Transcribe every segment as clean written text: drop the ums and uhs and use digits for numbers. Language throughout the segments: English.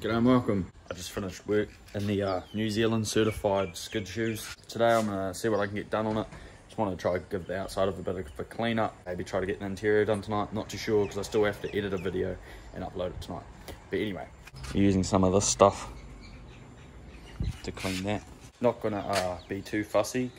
G'day and welcome. I just finished work in the New Zealand certified skid shoes. Today I'm going to see what I can get done on it. Just want to try to give the outside of a bit of a clean up. Maybe try to get the interior done tonight. Not too sure because I still have to edit a video and upload it tonight. But anyway, using some of this stuff to clean that. Not going to be too fussy.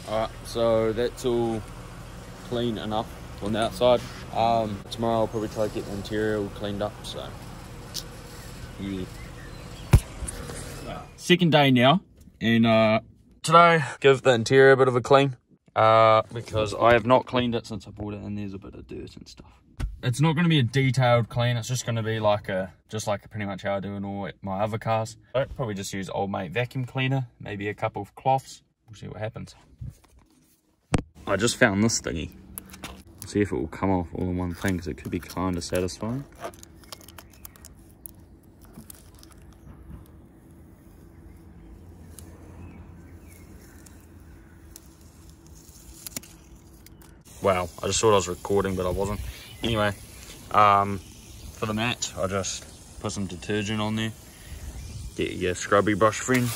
Alright, so that's all clean enough on the outside. Tomorrow I'll probably try to get the interior all cleaned up, so yeah. Second day now, and today give the interior a bit of a clean, because I have not cleaned it since I bought it and there's a bit of dirt and stuff. It's not going to be a detailed clean, it's just going to be like just like pretty much how I do in all my other cars. I'd probably just use old mate vacuum cleaner, maybe a couple of cloths. We'll see what happens. I just found this thingy. See if it will come off all in one thing, because it could be kind of satisfying. Wow, I just thought I was recording, but I wasn't. Anyway, for the mat, I just put some detergent on there. Get your scrubby brush friend.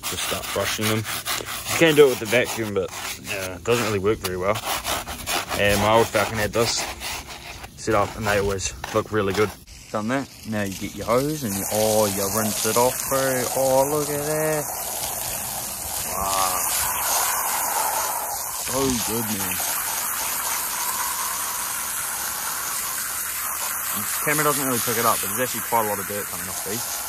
Just start brushing them. You can do it with the vacuum, but yeah, it doesn't really work very well. And my old Falcon had this set up and they always look really good. Done that, now you get your hose and you rinse it off, bro. Oh, look at that. Wow. So good, man. The camera doesn't really pick it up, but there's actually quite a lot of dirt coming off these.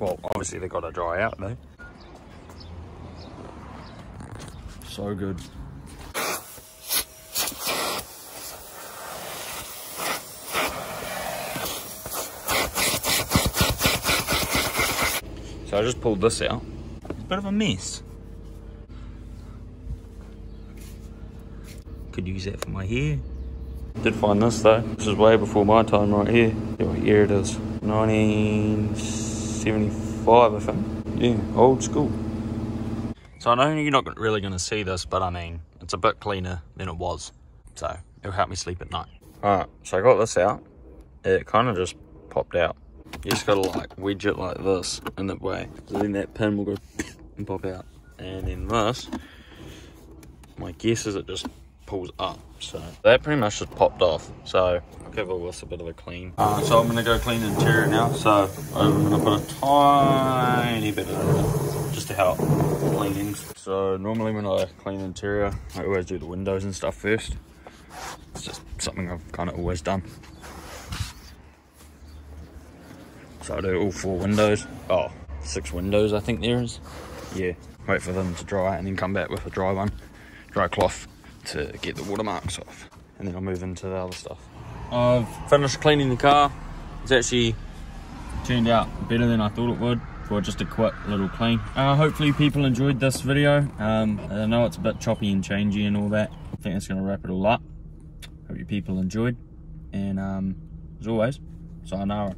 Well, obviously they've got to dry out though. So good. So I just pulled this out. It's a bit of a mess. Could use that for my hair. Did find this though. This is way before my time right here. Here it is. 1975, I think. Yeah, old school. So I know you're not really going to see this, but I mean, it's a bit cleaner than it was. So it'll help me sleep at night. Alright, so I got this out. It kind of just popped out. You just got to like wedge it like this in that way. So then that pin will go and pop out. And then this, my guess is it just pulls up. So that pretty much just popped off. So I'll give all this a bit of a clean. So I'm going to go clean the interior now. So I'm going to put a tiny bit of it just to help clean things. So normally when I clean the interior, I always do the windows and stuff first. It's just something I've kind of always done. So I do all 4 windows. Oh, 6 windows I think there is. Yeah, wait for them to dry and then come back with a dry cloth to get the watermarks off, and then I'll move into the other stuff. I've finished cleaning the car. It's actually turned out better than I thought it would for just a quick little clean. Hopefully people enjoyed this video. I know it's a bit choppy and changey and all that. I think that's going to wrap it all up. Hope you people enjoyed, and as always, sayonara.